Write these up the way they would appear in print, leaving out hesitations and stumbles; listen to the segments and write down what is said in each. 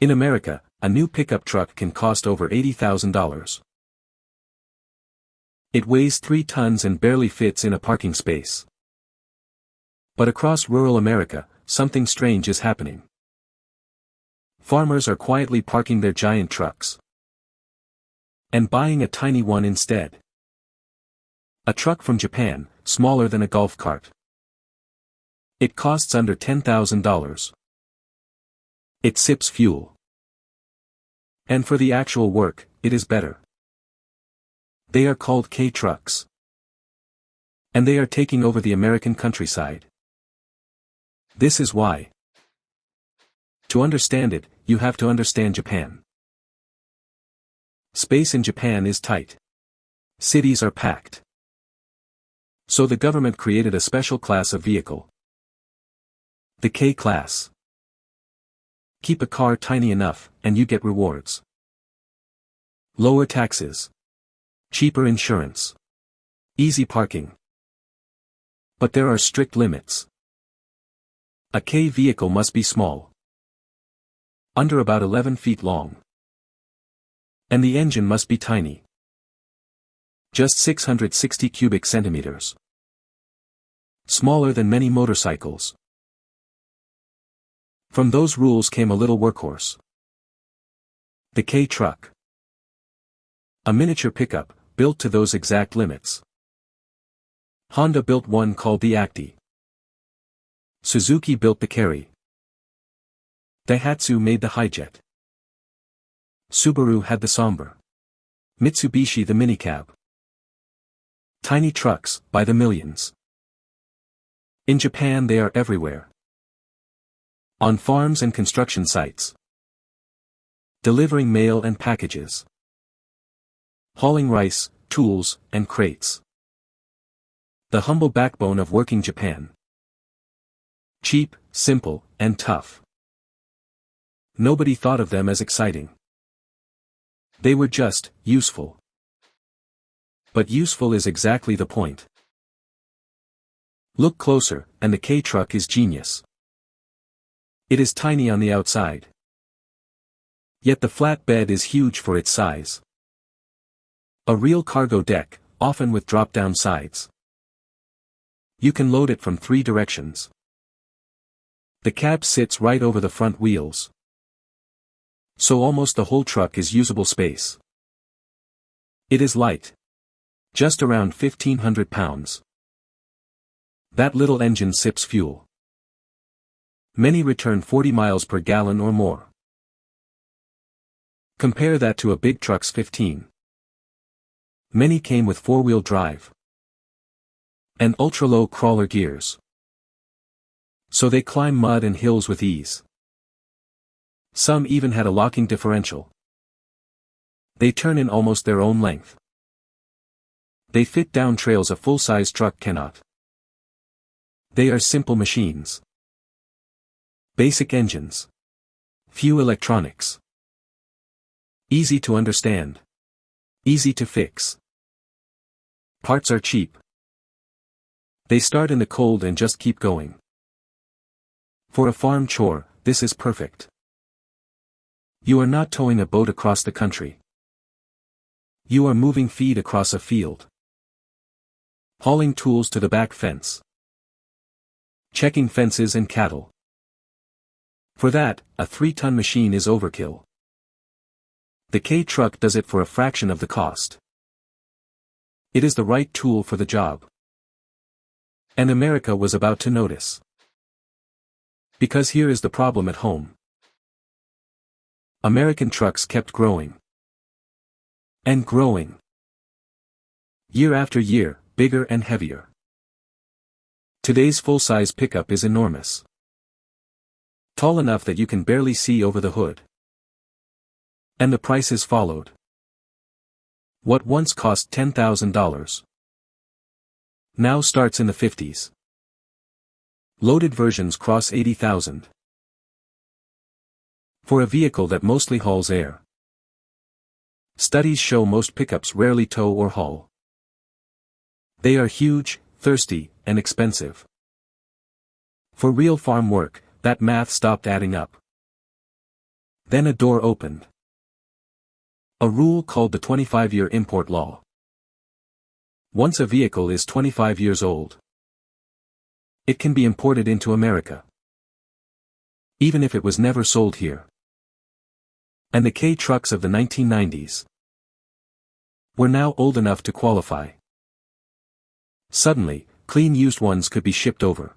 In America, a new pickup truck can cost over $80,000. It weighs 3 tons and barely fits in a parking space. But across rural America, something strange is happening. Farmers are quietly parking their giant trucks and buying a tiny one instead. A truck from Japan, smaller than a golf cart. It costs under $10,000. It sips fuel. And for the actual work, it is better. They are called Kei Trucks. And they are taking over the American countryside. This is why. To understand it, you have to understand Japan. Space in Japan is tight. Cities are packed. So the government created a special class of vehicle. The Kei class. Keep a car tiny enough, and you get rewards. Lower taxes. Cheaper insurance. Easy parking. But there are strict limits. A Kei vehicle must be small. Under about 11 feet long. And the engine must be tiny. Just 660 cubic centimeters. Smaller than many motorcycles. From those rules came a little workhorse. The Kei Truck. A miniature pickup, built to those exact limits. Honda built one called the Acty. Suzuki built the Carry. Daihatsu made the Hijet. Subaru had the Somber. Mitsubishi the minicab. Tiny trucks, by the millions. In Japan they are everywhere. On farms and construction sites. Delivering mail and packages. Hauling rice, tools, and crates. The humble backbone of working Japan. Cheap, simple, and tough. Nobody thought of them as exciting. They were just, useful. But useful is exactly the point. Look closer, and the Kei Truck is genius. It is tiny on the outside. Yet the flatbed is huge for its size. A real cargo deck, often with drop-down sides. You can load it from 3 directions. The cab sits right over the front wheels. So almost the whole truck is usable space. It is light. Just around 1,500 pounds. That little engine sips fuel. Many return 40 miles per gallon or more. Compare that to a big truck's 15. Many came with 4-wheel drive. And ultra-low crawler gears. So they climb mud and hills with ease. Some even had a locking differential. They turn in almost their own length. They fit down trails a full-size truck cannot. They are simple machines. Basic engines. Few electronics. Easy to understand. Easy to fix. Parts are cheap. They start in the cold and just keep going. For a farm chore, this is perfect. You are not towing a boat across the country. You are moving feed across a field. Hauling tools to the back fence. Checking fences and cattle. For that, a 3-ton machine is overkill. The Kei Truck does it for a fraction of the cost. It is the right tool for the job. And America was about to notice. Because here is the problem at home. American trucks kept growing. And growing. Year after year, bigger and heavier. Today's full-size pickup is enormous. Tall enough that you can barely see over the hood. And the prices followed. What once cost $10,000 now starts in the 50s. Loaded versions cross 80,000. For a vehicle that mostly hauls air. Studies show most pickups rarely tow or haul. They are huge, thirsty, and expensive. For real farm work, that math stopped adding up. Then a door opened. A rule called the 25-year import law. Once a vehicle is 25 years old, it can be imported into America, even if it was never sold here. And the Kei trucks of the 1990s were now old enough to qualify. Suddenly, clean used ones could be shipped over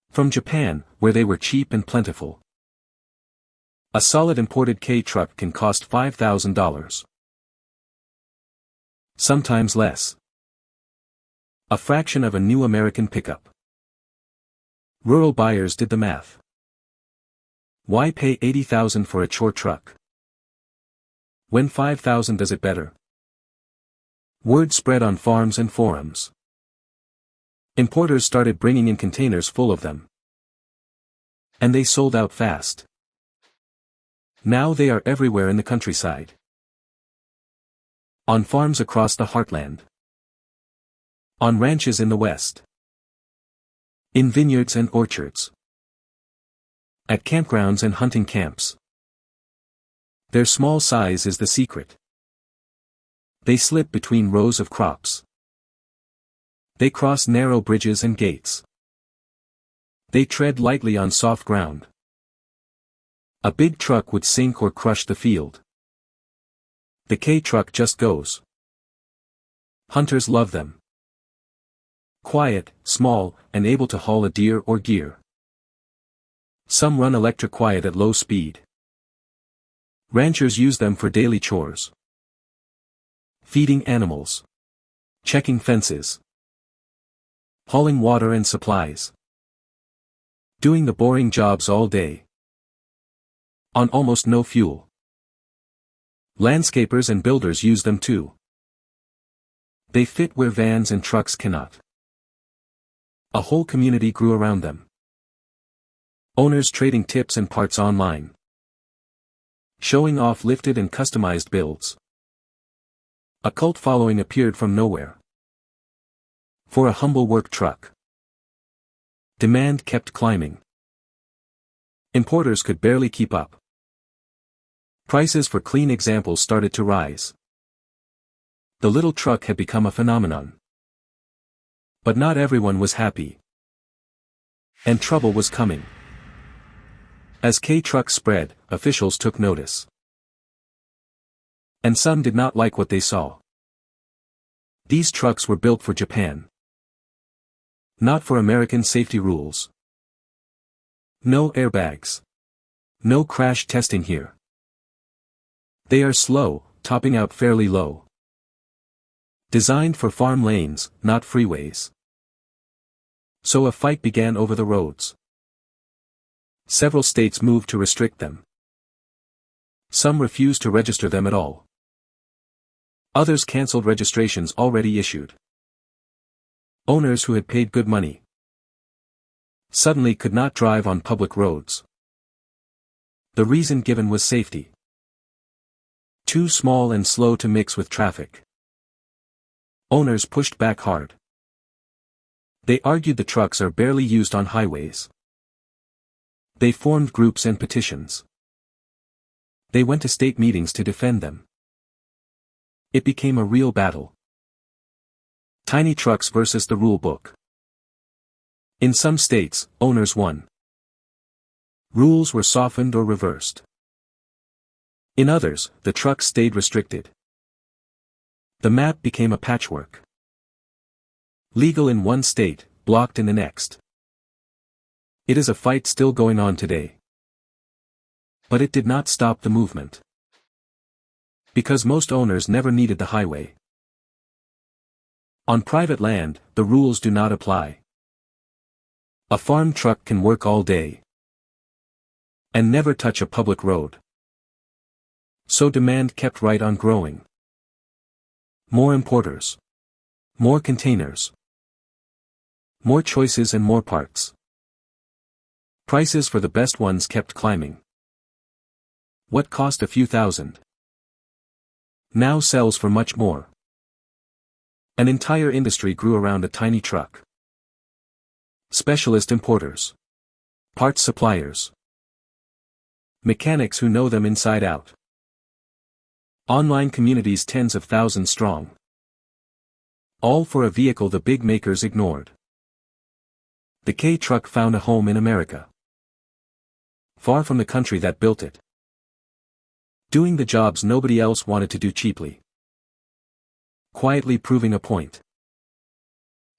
from Japan, where they were cheap and plentiful. A solid imported Kei truck can cost $5,000. Sometimes less. A fraction of a new American pickup. Rural buyers did the math. Why pay $80,000 for a chore truck when $5,000 does it better? Word spread on farms and forums. Importers started bringing in containers full of them, and they sold out fast. Now they are everywhere in the countryside, on farms across the heartland, on ranches in the west, in vineyards and orchards, at campgrounds and hunting camps. Their small size is the secret. They slip between rows of crops. They cross narrow bridges and gates. They tread lightly on soft ground. A big truck would sink or crush the field. The Kei truck just goes. Hunters love them. Quiet, small, and able to haul a deer or gear. Some run electric quiet at low speed. Ranchers use them for daily chores. Feeding animals. Checking fences. Hauling water and supplies. Doing the boring jobs all day. On almost no fuel. Landscapers and builders use them too. They fit where vans and trucks cannot. A whole community grew around them. Owners trading tips and parts online. Showing off lifted and customized builds. A cult following appeared from nowhere. For a humble work truck. Demand kept climbing. Importers could barely keep up. Prices for clean examples started to rise. The little truck had become a phenomenon. But not everyone was happy. And trouble was coming. As Kei trucks spread, officials took notice. And some did not like what they saw. These trucks were built for Japan. Not for American safety rules. No airbags. No crash testing here. They are slow, topping out fairly low. Designed for farm lanes, not freeways. So a fight began over the roads. Several states moved to restrict them. Some refused to register them at all. Others canceled registrations already issued. Owners who had paid good money suddenly could not drive on public roads. The reason given was safety. Too small and slow to mix with traffic. Owners pushed back hard. They argued the trucks are barely used on highways. They formed groups and petitions. They went to state meetings to defend them. It became a real battle. Tiny trucks versus the rule book. In some states, owners won. Rules were softened or reversed. In others, the trucks stayed restricted. The map became a patchwork. Legal in one state, blocked in the next. It is a fight still going on today. But it did not stop the movement. Because most owners never needed the highway. On private land, the rules do not apply. A farm truck can work all day and never touch a public road. So demand kept right on growing. More importers. More containers. More choices and more parts. Prices for the best ones kept climbing. What cost a few thousand now sells for much more. An entire industry grew around a tiny truck. Specialist importers. Parts suppliers. Mechanics who know them inside out. Online communities tens of thousands strong. All for a vehicle the big makers ignored. The Kei Truck found a home in America. Far from the country that built it. Doing the jobs nobody else wanted to do cheaply. Quietly proving a point.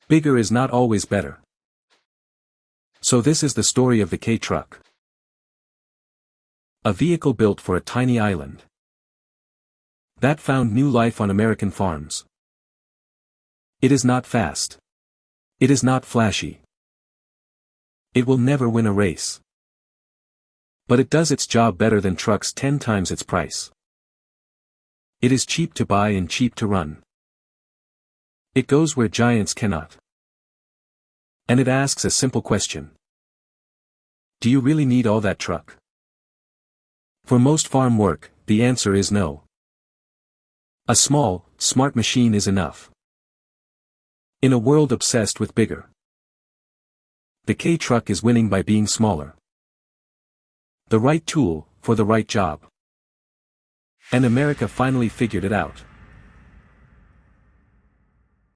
Bigger is not always better. So this is the story of the Kei Truck. A vehicle built for a tiny island. That found new life on American farms. It is not fast. It is not flashy. It will never win a race. But it does its job better than trucks 10 times its price. It is cheap to buy and cheap to run. It goes where giants cannot. And it asks a simple question. Do you really need all that truck? For most farm work, the answer is no. A small, smart machine is enough. In a world obsessed with bigger, the Kei Truck is winning by being smaller. The right tool, for the right job. And America finally figured it out.